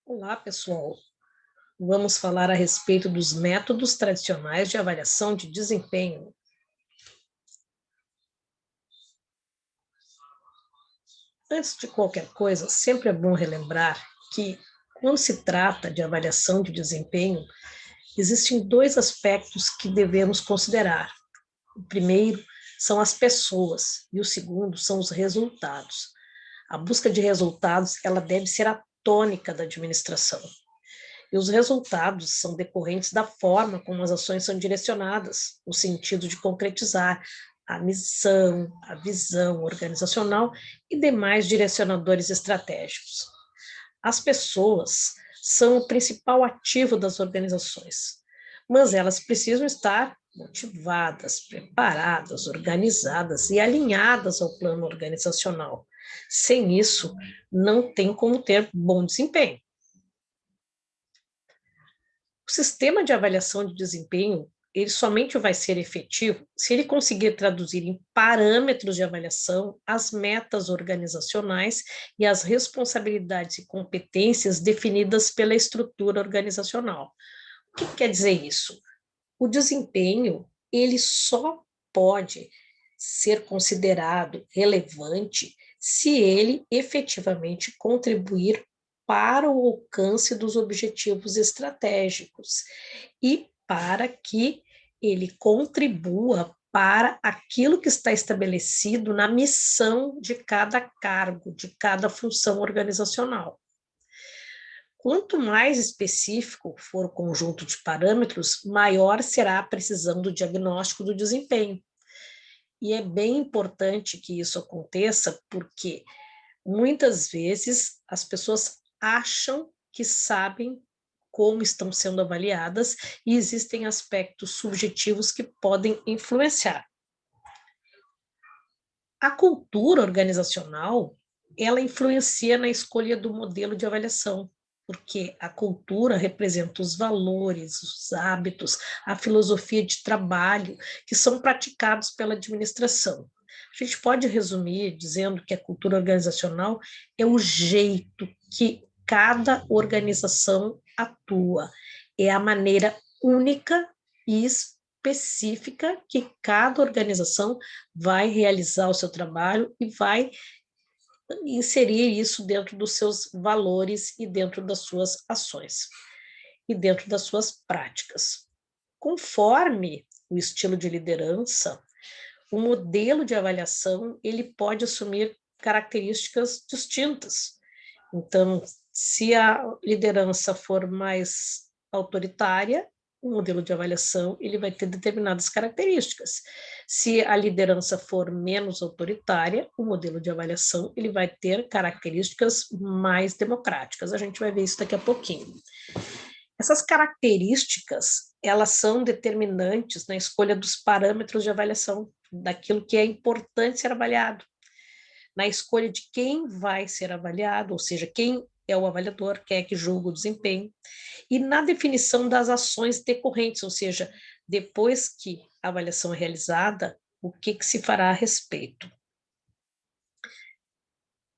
Olá, pessoal. Vamos falar a respeito dos métodos tradicionais de avaliação de desempenho. Antes de qualquer coisa, sempre é bom relembrar que, quando se trata de avaliação de desempenho, existem dois aspectos que devemos considerar. O primeiro são as pessoas e o segundo são os resultados. A busca de resultados, ela deve ser a tônica da administração. E os resultados são decorrentes da forma como as ações são direcionadas, no sentido de concretizar a missão, a visão organizacional e demais direcionadores estratégicos. As pessoas são o principal ativo das organizações, mas elas precisam estar motivadas, preparadas, organizadas e alinhadas ao plano organizacional. Sem isso, não tem como ter bom desempenho. O sistema de avaliação de desempenho, ele somente vai ser efetivo se ele conseguir traduzir em parâmetros de avaliação as metas organizacionais e as responsabilidades e competências definidas pela estrutura organizacional. O que quer dizer isso? O desempenho, ele só pode ser considerado relevante se ele efetivamente contribuir para o alcance dos objetivos estratégicos e para que ele contribua para aquilo que está estabelecido na missão de cada cargo, de cada função organizacional. Quanto mais específico for o conjunto de parâmetros, maior será a precisão do diagnóstico do desempenho. E é bem importante que isso aconteça, porque muitas vezes as pessoas acham que sabem como estão sendo avaliadas e existem aspectos subjetivos que podem influenciar. A cultura organizacional, ela influencia na escolha do modelo de avaliação, porque a cultura representa os valores, os hábitos, a filosofia de trabalho que são praticados pela administração. A gente pode resumir dizendo que a cultura organizacional é o jeito que cada organização atua, é a maneira única e específica que cada organização vai realizar o seu trabalho e vai inserir isso dentro dos seus valores e dentro das suas ações e dentro das suas práticas. Conforme o estilo de liderança, o modelo de avaliação ele pode assumir características distintas. Então, se a liderança for mais autoritária, o modelo de avaliação ele vai ter determinadas características. Se a liderança for menos autoritária, o modelo de avaliação ele vai ter características mais democráticas. A gente vai ver isso daqui a pouquinho. Essas características, elas são determinantes na escolha dos parâmetros de avaliação, daquilo que é importante ser avaliado, na escolha de quem vai ser avaliado, ou seja, quem é o avaliador, quem é que julga o desempenho, e na definição das ações decorrentes, ou seja, depois que a avaliação é realizada, o que se fará a respeito.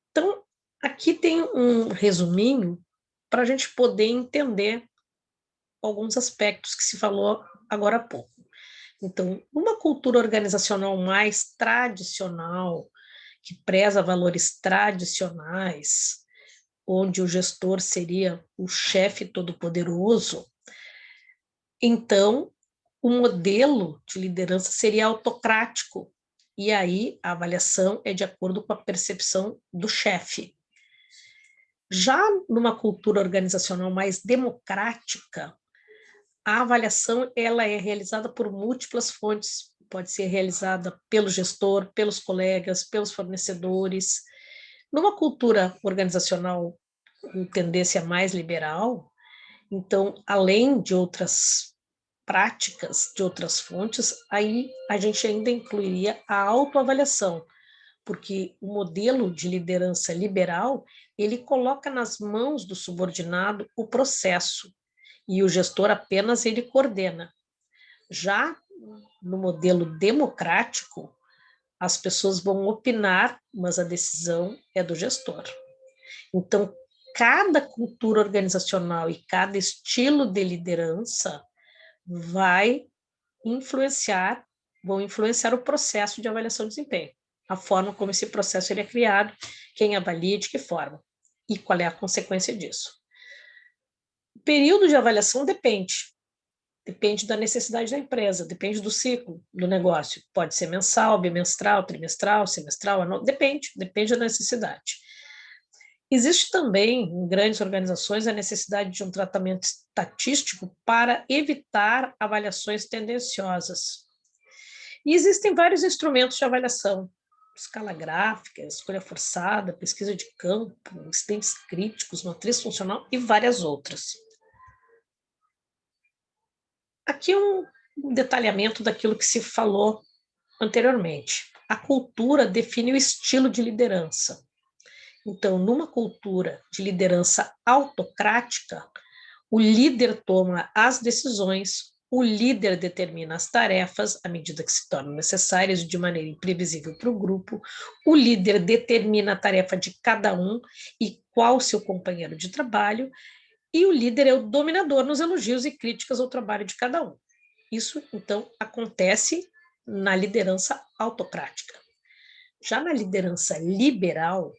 Então, aqui tem um resuminho para a gente poder entender alguns aspectos que se falou agora há pouco. Então, uma cultura organizacional mais tradicional, que preza valores tradicionais, onde o gestor seria o chefe todo-poderoso, então o modelo de liderança seria autocrático, e aí a avaliação é de acordo com a percepção do chefe. Já numa cultura organizacional mais democrática, a avaliação ela é realizada por múltiplas fontes, pode ser realizada pelo gestor, pelos colegas, pelos fornecedores. Numa cultura organizacional com tendência mais liberal, então, além de outras práticas, de outras fontes, aí a gente ainda incluiria a autoavaliação, porque o modelo de liderança liberal, ele coloca nas mãos do subordinado o processo, e o gestor apenas ele coordena. Já no modelo democrático, as pessoas vão opinar, mas a decisão é do gestor. Então, cada cultura organizacional e cada estilo de liderança vão influenciar o processo de avaliação de desempenho, a forma como esse processo ele é criado, quem avalia, de que forma, e qual é a consequência disso. O período de avaliação depende da necessidade da empresa, depende do ciclo do negócio, pode ser mensal, bimestral, trimestral, semestral, anual, depende da necessidade. Existe também, em grandes organizações, a necessidade de um tratamento estatístico para evitar avaliações tendenciosas. E existem vários instrumentos de avaliação, escala gráfica, escolha forçada, pesquisa de campo, incidentes críticos, matriz funcional e várias outras. Aqui um detalhamento daquilo que se falou anteriormente. A cultura define o estilo de liderança. Então, numa cultura de liderança autocrática, o líder toma as decisões, o líder determina as tarefas à medida que se tornam necessárias de maneira imprevisível para o grupo, o líder determina a tarefa de cada um e qual o seu companheiro de trabalho, e o líder é o dominador nos elogios e críticas ao trabalho de cada um. Isso, então, acontece na liderança autocrática. Já na liderança liberal,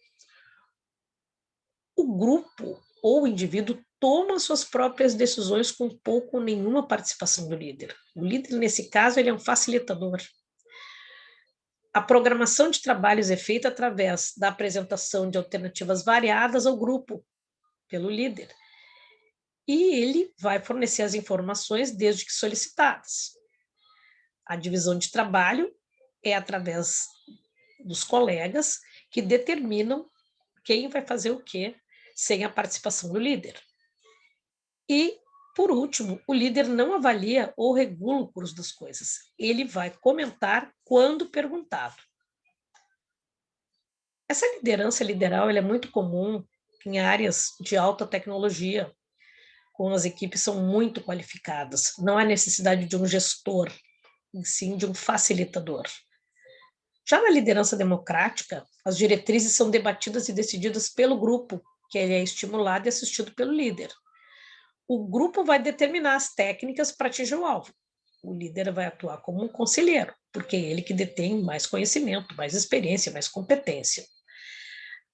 o grupo ou o indivíduo toma suas próprias decisões com pouco ou nenhuma participação do líder. O líder, nesse caso, ele é um facilitador. A programação de trabalhos é feita através da apresentação de alternativas variadas ao grupo, pelo líder. E ele vai fornecer as informações desde que solicitadas. A divisão de trabalho é através dos colegas que determinam quem vai fazer o quê sem a participação do líder. E, por último, o líder não avalia ou regula o curso das coisas. Ele vai comentar quando perguntado. Essa liderança lideral ela é muito comum em áreas de alta tecnologia, quando as equipes são muito qualificadas. Não há necessidade de um gestor, e sim de um facilitador. Já na liderança democrática, as diretrizes são debatidas e decididas pelo grupo, que ele é estimulado e assistido pelo líder. O grupo vai determinar as técnicas para atingir o alvo. O líder vai atuar como um conselheiro, porque é ele que detém mais conhecimento, mais experiência, mais competência.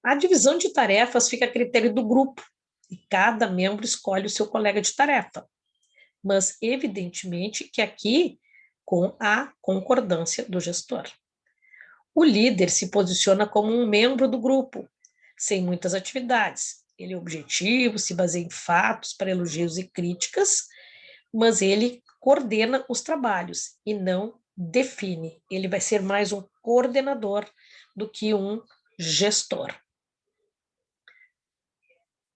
A divisão de tarefas fica a critério do grupo, e cada membro escolhe o seu colega de tarefa. Mas, evidentemente, que aqui com a concordância do gestor. O líder se posiciona como um membro do grupo, sem muitas atividades. Ele é objetivo, se baseia em fatos para elogios e críticas, mas ele coordena os trabalhos e não define. Ele vai ser mais um coordenador do que um gestor.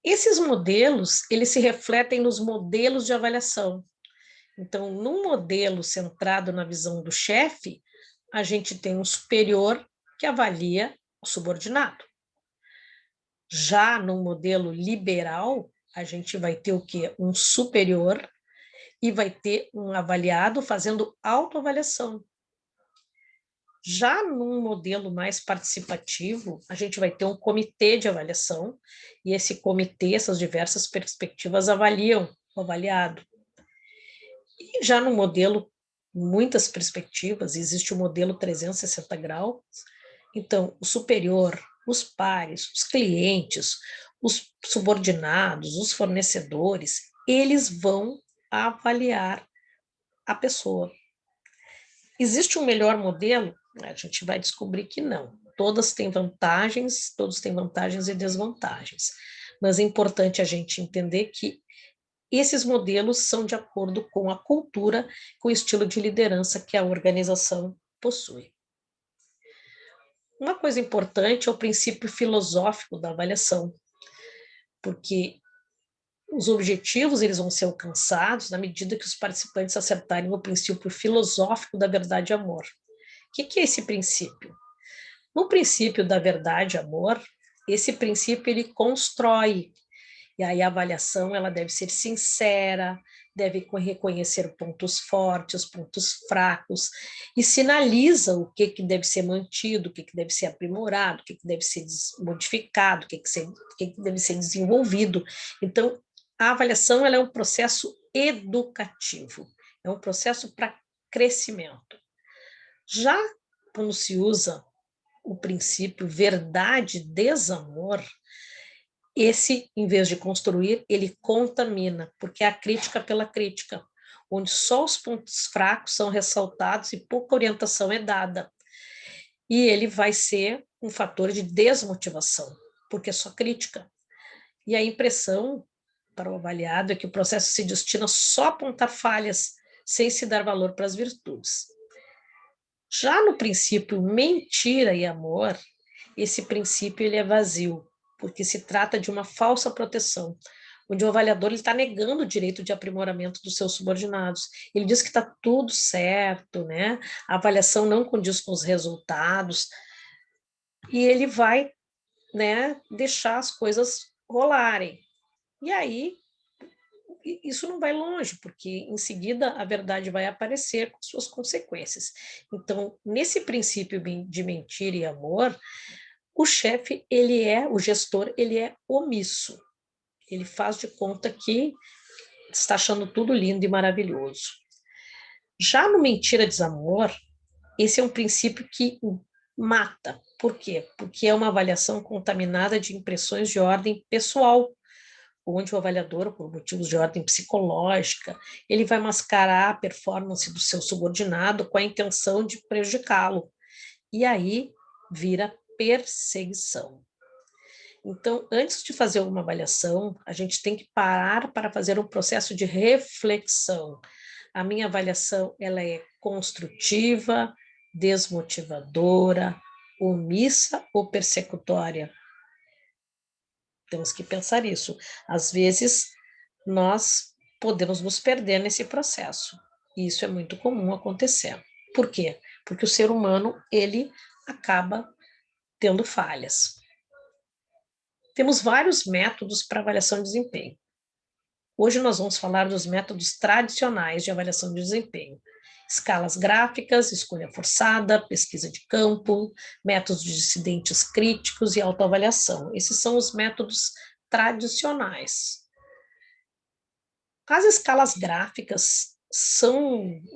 Esses modelos, eles se refletem nos modelos de avaliação. Então, num modelo centrado na visão do chefe, a gente tem um superior que avalia o subordinado. Já no modelo liberal, a gente vai ter o quê? Um superior e vai ter um avaliado fazendo autoavaliação. Já num modelo mais participativo, a gente vai ter um comitê de avaliação e esse comitê, essas diversas perspectivas avaliam o avaliado. E já no modelo, muitas perspectivas, existe o modelo 360 graus, então o superior, os pares, os clientes, os subordinados, os fornecedores, eles vão avaliar a pessoa. Existe um melhor modelo? A gente vai descobrir que não. Todos têm vantagens e desvantagens. Mas é importante a gente entender que esses modelos são de acordo com a cultura, com o estilo de liderança que a organização possui. Uma coisa importante é o princípio filosófico da avaliação, porque os objetivos eles vão ser alcançados na medida que os participantes acertarem o princípio filosófico da verdade e amor. O que é esse princípio? No princípio da verdade e amor, esse princípio ele constrói, E aí a avaliação ela deve ser sincera, deve reconhecer pontos fortes, pontos fracos, e sinaliza o que deve ser mantido, o que deve ser aprimorado, o que deve ser modificado, o que deve ser desenvolvido. Então, a avaliação ela é um processo educativo, é um processo para crescimento. Já quando se usa o princípio verdade-desamor, esse, em vez de construir, ele contamina, porque é a crítica pela crítica, onde só os pontos fracos são ressaltados e pouca orientação é dada. E ele vai ser um fator de desmotivação, porque é só crítica. E a impressão para o avaliado é que o processo se destina só a apontar falhas, sem se dar valor para as virtudes. Já no princípio mentira e amor, esse princípio ele é vazio, porque se trata de uma falsa proteção, onde o avaliador está negando o direito de aprimoramento dos seus subordinados. Ele diz que está tudo certo, né? A avaliação não condiz com os resultados, e ele vai, né, deixar as coisas rolarem. E aí, isso não vai longe, porque em seguida a verdade vai aparecer com suas consequências. Então, nesse princípio de mentira e amor, o chefe, o gestor, ele é omisso. Ele faz de conta que está achando tudo lindo e maravilhoso. Já no mentira desamor, esse é um princípio que mata. Por quê? Porque é uma avaliação contaminada de impressões de ordem pessoal, onde o avaliador, por motivos de ordem psicológica, ele vai mascarar a performance do seu subordinado com a intenção de prejudicá-lo. E aí vira perseguição. Então, antes de fazer uma avaliação, a gente tem que parar para fazer um processo de reflexão. A minha avaliação, ela é construtiva, desmotivadora, omissa ou persecutória? Temos que pensar isso. Às vezes, nós podemos nos perder nesse processo. E isso é muito comum acontecer. Por quê? Porque o ser humano, ele acaba tendo falhas. Temos vários métodos para avaliação de desempenho. Hoje nós vamos falar dos métodos tradicionais de avaliação de desempenho. Escalas gráficas, escolha forçada, pesquisa de campo, métodos de incidentes críticos e autoavaliação. Esses são os métodos tradicionais. As escalas gráficas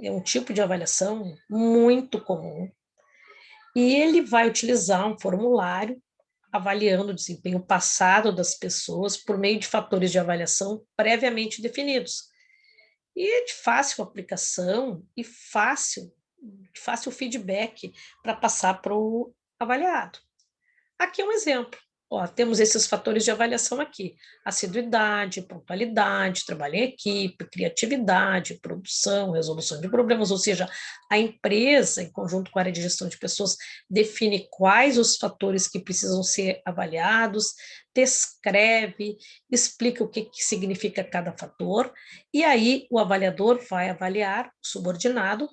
é um tipo de avaliação muito comum e ele vai utilizar um formulário avaliando o desempenho passado das pessoas por meio de fatores de avaliação previamente definidos. E é de fácil aplicação e fácil feedback para passar para o avaliado. Aqui é um exemplo. Ó, temos esses fatores de avaliação aqui: assiduidade, pontualidade, trabalho em equipe, criatividade, produção, resolução de problemas, ou seja, a empresa, em conjunto com a área de gestão de pessoas, define quais os fatores que precisam ser avaliados, descreve, explica o que significa cada fator, e aí o avaliador vai avaliar o subordinado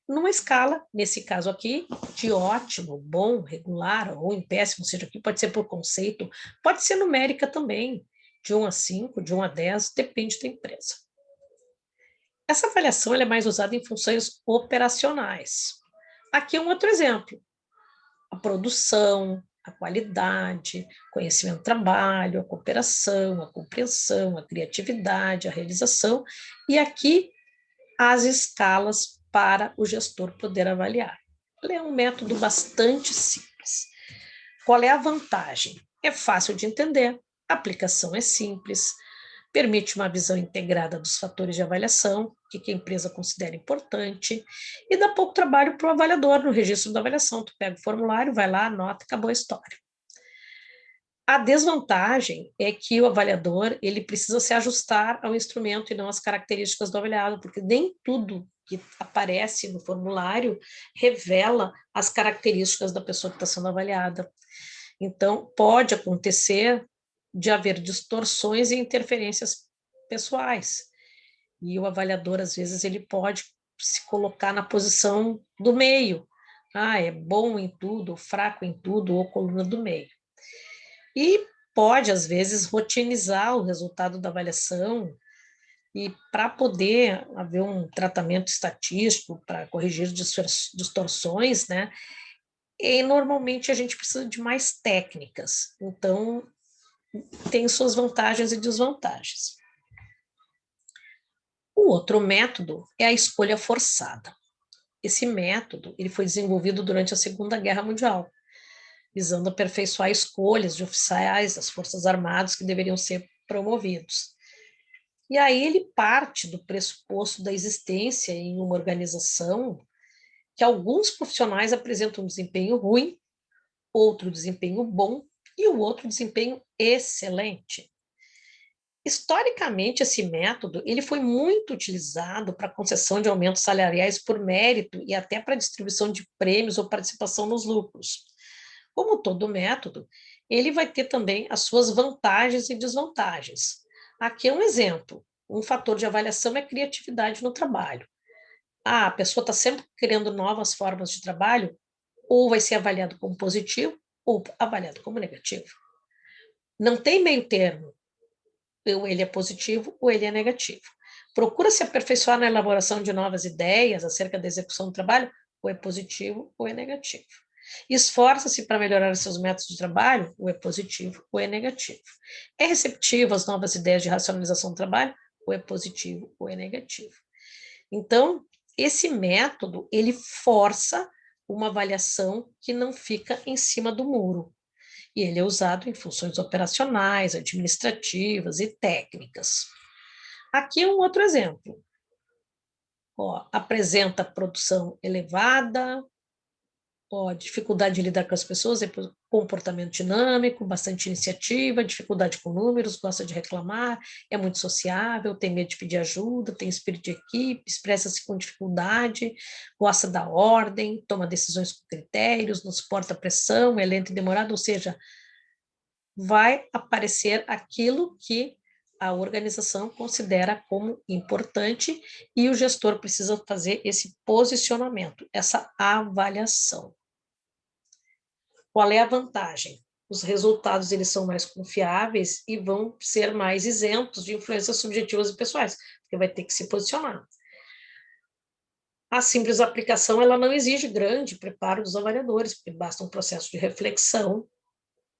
numa escala, nesse caso aqui, de ótimo, bom, regular ou em péssimo, seja aqui, pode ser por conceito, pode ser numérica também, de 1 a 5, de 1 a 10, depende da empresa. Essa avaliação ela é mais usada em funções operacionais. Aqui é um outro exemplo: a produção, a qualidade, conhecimento do trabalho, a cooperação, a compreensão, a criatividade, a realização, e aqui as escalas para o gestor poder avaliar. Ele é um método bastante simples. Qual é a vantagem? É fácil de entender, a aplicação é simples, permite uma visão integrada dos fatores de avaliação, que a empresa considera importante, e dá pouco trabalho para o avaliador no registro da avaliação. Tu pega o formulário, vai lá, anota, acabou a história. A desvantagem é que o avaliador ele precisa se ajustar ao instrumento e não às características do avaliado, porque nem tudo que aparece no formulário revela as características da pessoa que está sendo avaliada. Então, pode acontecer de haver distorções e interferências pessoais. E o avaliador, às vezes, ele pode se colocar na posição do meio. Ah, é bom em tudo, fraco em tudo, ou coluna do meio. E pode, às vezes, rotinizar o resultado da avaliação e para poder haver um tratamento estatístico para corrigir distorções, né? E normalmente a gente precisa de mais técnicas. Então, tem suas vantagens e desvantagens. O outro método é a escolha forçada. Esse método ele foi desenvolvido durante a Segunda Guerra Mundial, visando aperfeiçoar escolhas de oficiais das Forças Armadas que deveriam ser promovidos. E aí ele parte do pressuposto da existência em uma organização que alguns profissionais apresentam um desempenho ruim, outro desempenho bom e o outro desempenho excelente. Historicamente, esse método ele foi muito utilizado para concessão de aumentos salariais por mérito e até para distribuição de prêmios ou participação nos lucros. Como todo método, ele vai ter também as suas vantagens e desvantagens. Aqui é um exemplo. Um fator de avaliação é a criatividade no trabalho. A pessoa está sempre querendo novas formas de trabalho, ou vai ser avaliado como positivo, ou avaliado como negativo. Não tem meio termo. Ou ele é positivo ou ele é negativo. Procura se aperfeiçoar na elaboração de novas ideias acerca da execução do trabalho, ou é positivo ou é negativo. Esforça-se para melhorar seus métodos de trabalho, ou é positivo ou é negativo. É receptivo às novas ideias de racionalização do trabalho, ou é positivo ou é negativo. Então, esse método, ele força uma avaliação que não fica em cima do muro. E ele é usado em funções operacionais, administrativas e técnicas. Aqui é um outro exemplo. Apresenta produção elevada, dificuldade de lidar com as pessoas, comportamento dinâmico, bastante iniciativa, dificuldade com números, gosta de reclamar, é muito sociável, tem medo de pedir ajuda, tem espírito de equipe, expressa-se com dificuldade, gosta da ordem, toma decisões com critérios, não suporta pressão, é lento e demorado, ou seja, vai aparecer aquilo que a organização considera como importante e o gestor precisa fazer esse posicionamento, essa avaliação. Qual é a vantagem? Os resultados eles são mais confiáveis e vão ser mais isentos de influências subjetivas e pessoais, porque vai ter que se posicionar. A simples aplicação ela não exige grande preparo dos avaliadores, porque basta um processo de reflexão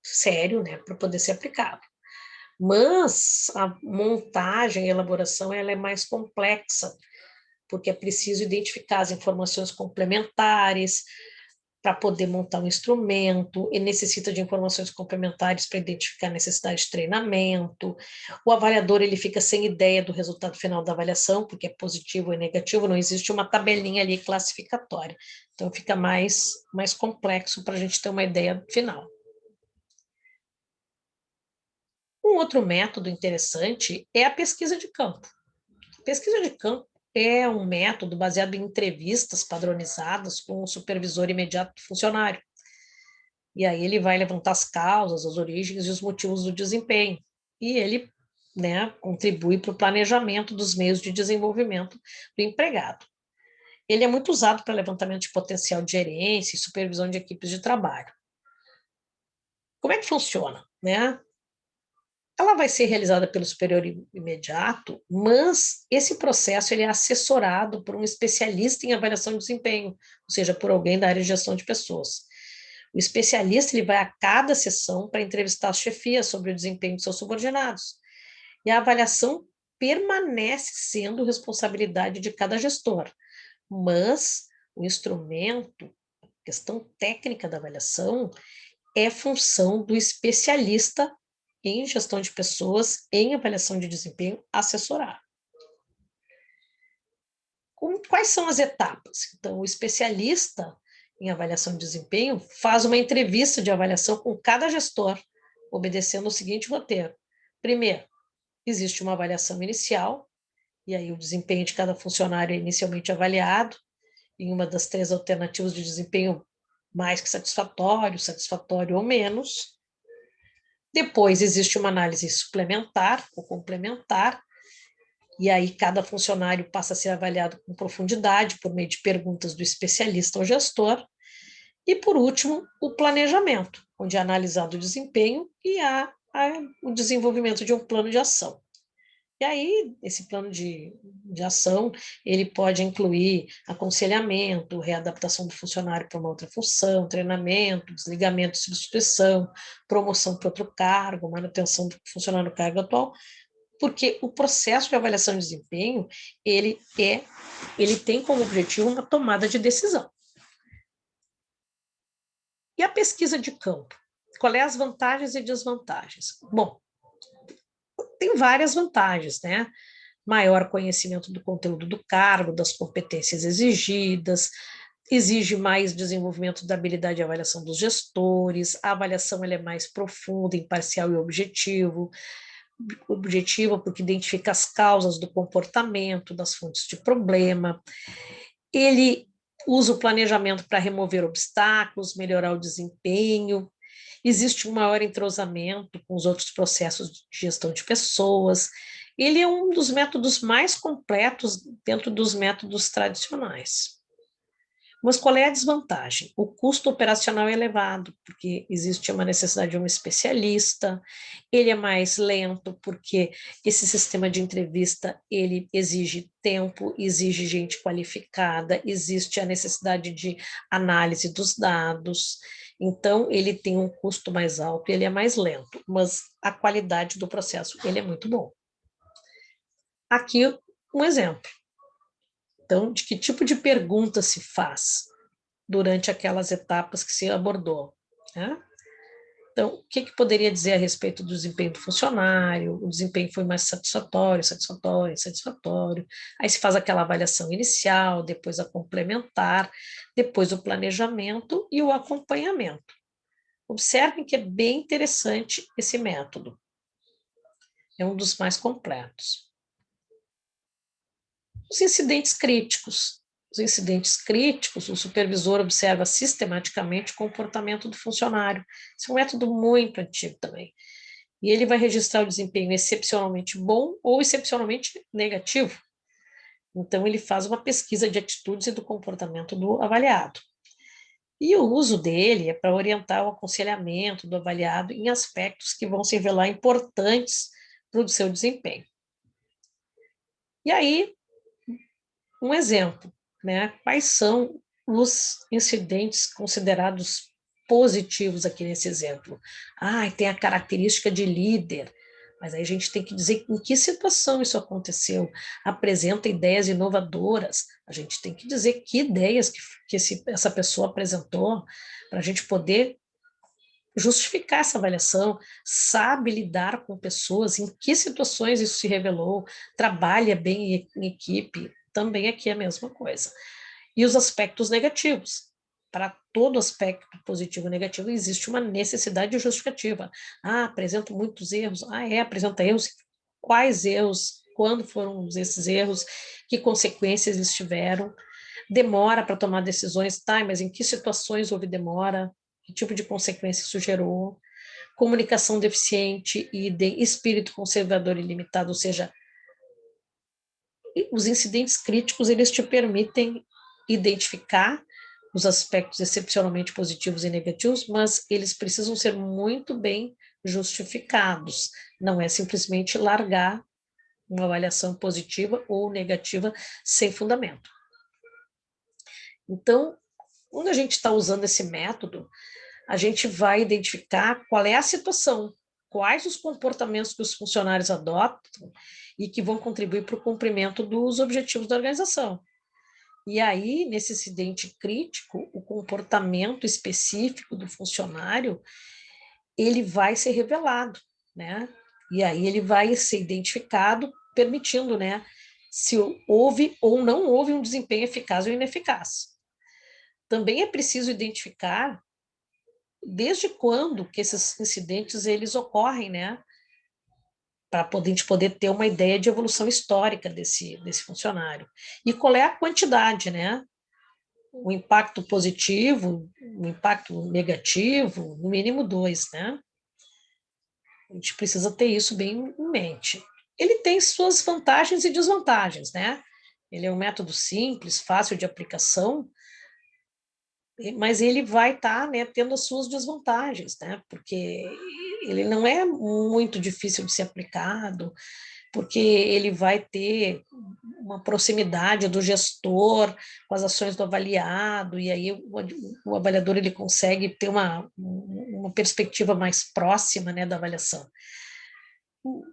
sério, né, para poder ser aplicado. Mas a montagem e elaboração ela é mais complexa, porque é preciso identificar as informações complementares para poder montar um instrumento, e necessita de informações complementares para identificar a necessidade de treinamento. O avaliador ele fica sem ideia do resultado final da avaliação, porque é positivo ou negativo, não existe uma tabelinha ali classificatória. Então fica mais complexo para a gente ter uma ideia final. Um outro método interessante é a pesquisa de campo. A pesquisa de campo é um método baseado em entrevistas padronizadas com o supervisor imediato do funcionário. E aí ele vai levantar as causas, as origens e os motivos do desempenho. E ele, né, contribui para o planejamento dos meios de desenvolvimento do empregado. Ele é muito usado para levantamento de potencial de gerência e supervisão de equipes de trabalho. Como é que funciona, né? Ela vai ser realizada pelo superior imediato, mas esse processo ele é assessorado por um especialista em avaliação de desempenho, ou seja, por alguém da área de gestão de pessoas. O especialista ele vai a cada sessão para entrevistar as chefias sobre o desempenho de seus subordinados. E a avaliação permanece sendo responsabilidade de cada gestor, mas o instrumento, a questão técnica da avaliação, é função do especialista em gestão de pessoas, em avaliação de desempenho, assessorar. Quais são as etapas? Então, o especialista em avaliação de desempenho faz uma entrevista de avaliação com cada gestor, obedecendo o seguinte roteiro. Primeiro, existe uma avaliação inicial, e aí o desempenho de cada funcionário é inicialmente avaliado, em uma das 3 alternativas de desempenho mais que satisfatório ou menos. Depois existe uma análise suplementar ou complementar, e aí cada funcionário passa a ser avaliado com profundidade por meio de perguntas do especialista ao gestor. E, por último, o planejamento, onde é analisado o desempenho e a o desenvolvimento de um plano de ação. E aí, esse plano de ação, ele pode incluir aconselhamento, readaptação do funcionário para uma outra função, treinamento, desligamento, substituição, promoção para outro cargo, manutenção do funcionário no cargo atual, porque o processo de avaliação de desempenho, ele tem como objetivo uma tomada de decisão. E a pesquisa de campo? Qual é as vantagens e desvantagens? Bom, tem várias vantagens, né? Maior conhecimento do conteúdo do cargo, das competências exigidas, exige mais desenvolvimento da habilidade de avaliação dos gestores, a avaliação ela é mais profunda, imparcial e objetiva porque identifica as causas do comportamento, das fontes de problema, ele usa o planejamento para remover obstáculos, melhorar o desempenho, existe um maior entrosamento com os outros processos de gestão de pessoas. Ele é um dos métodos mais completos dentro dos métodos tradicionais. Mas qual é a desvantagem? O custo operacional é elevado, porque existe uma necessidade de um especialista, ele é mais lento, porque esse sistema de entrevista, ele exige tempo, exige gente qualificada, existe a necessidade de análise dos dados, então ele tem um custo mais alto, ele é mais lento, mas a qualidade do processo, ele é muito bom. Aqui um exemplo. Então, de que tipo de pergunta se faz durante aquelas etapas que se abordou, né? Então, o que poderia dizer a respeito do desempenho do funcionário? O desempenho foi mais satisfatório, satisfatório, satisfatório. Aí se faz aquela avaliação inicial, depois a complementar, depois o planejamento e o acompanhamento. Observem que é bem interessante esse método. É um dos mais completos. Os incidentes críticos. Os incidentes críticos, o supervisor observa sistematicamente o comportamento do funcionário. Esse é um método muito antigo também. E ele vai registrar o desempenho excepcionalmente bom ou excepcionalmente negativo. Então, ele faz uma pesquisa de atitudes e do comportamento do avaliado. E o uso dele é para orientar o aconselhamento do avaliado em aspectos que vão se revelar importantes para o seu desempenho. E aí, um exemplo, né? Quais são os incidentes considerados positivos aqui nesse exemplo? Tem a característica de líder, mas aí a gente tem que dizer em que situação isso aconteceu. Apresenta ideias inovadoras, a gente tem que dizer que ideias que essa pessoa apresentou, para a gente poder justificar essa avaliação, sabe lidar com pessoas, em que situações isso se revelou, trabalha bem em equipe, também aqui é a mesma coisa. E os aspectos negativos. Para todo aspecto positivo e negativo, existe uma necessidade justificativa. Apresenta muitos erros. Apresenta erros. Quais erros? Quando foram esses erros? Que consequências eles tiveram? Demora para tomar decisões, mas em que situações houve demora? Que tipo de consequência isso gerou? Comunicação deficiente e de espírito conservador ilimitado, ou seja, os incidentes críticos, eles te permitem identificar os aspectos excepcionalmente positivos e negativos, mas eles precisam ser muito bem justificados. Não é simplesmente largar uma avaliação positiva ou negativa sem fundamento. Então, quando a gente está usando esse método, a gente vai identificar qual é a situação, quais os comportamentos que os funcionários adotam e que vão contribuir para o cumprimento dos objetivos da organização. E aí, nesse incidente crítico, o comportamento específico do funcionário, ele vai ser revelado, né? E aí ele vai ser identificado, permitindo, né, se houve ou não houve um desempenho eficaz ou ineficaz. Também é preciso identificar desde quando que esses incidentes eles ocorrem, né? Para a gente poder ter uma ideia de evolução histórica desse funcionário. E qual é a quantidade, né? O impacto positivo, o impacto negativo, no mínimo 2, né? A gente precisa ter isso bem em mente. Ele tem suas vantagens e desvantagens, né? Ele é um método simples, fácil de aplicação, mas ele vai estar, né, tendo as suas desvantagens, né? Porque ele não é muito difícil de ser aplicado, porque ele vai ter uma proximidade do gestor com as ações do avaliado, e aí o avaliador ele consegue ter uma perspectiva mais próxima, né, da avaliação.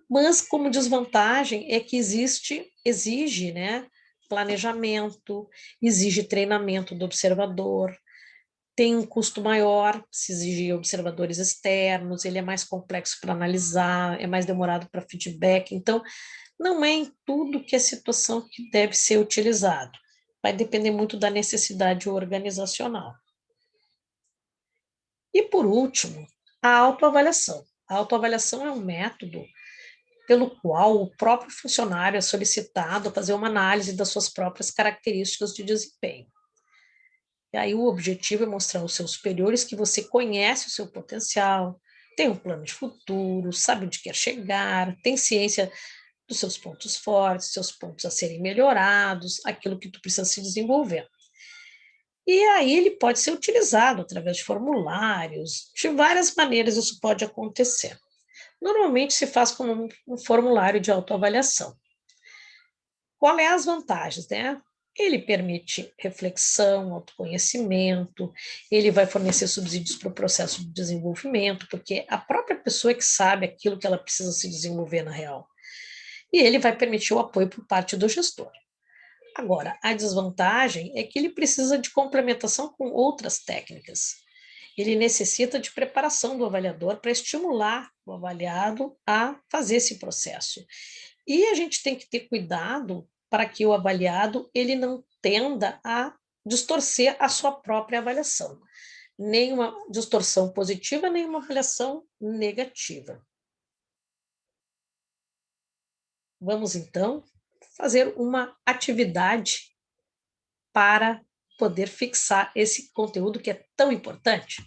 Mas como desvantagem é que exige, né, planejamento, exige treinamento do observador, tem um custo maior, se exigir observadores externos, ele é mais complexo para analisar, é mais demorado para feedback, então não é em tudo que é situação que deve ser utilizado. Vai depender muito da necessidade organizacional. E por último, a autoavaliação. A autoavaliação é um método pelo qual o próprio funcionário é solicitado a fazer uma análise das suas próprias características de desempenho. E aí o objetivo é mostrar aos seus superiores que você conhece o seu potencial, tem um plano de futuro, sabe onde quer chegar, tem ciência dos seus pontos fortes, seus pontos a serem melhorados, aquilo que tu precisa se desenvolver. E aí ele pode ser utilizado através de formulários, de várias maneiras isso pode acontecer. Normalmente se faz como um formulário de autoavaliação. Qual é as vantagens, né? Ele permite reflexão, autoconhecimento, ele vai fornecer subsídios para o processo de desenvolvimento, porque a própria pessoa é que sabe aquilo que ela precisa se desenvolver na real. E ele vai permitir o apoio por parte do gestor. Agora, a desvantagem é que ele precisa de complementação com outras técnicas. Ele necessita de preparação do avaliador para estimular o avaliado a fazer esse processo. E a gente tem que ter cuidado para que o avaliado ele não tenda a distorcer a sua própria avaliação. Nem uma distorção positiva, nem uma avaliação negativa. Vamos, então, fazer uma atividade para poder fixar esse conteúdo que é tão importante.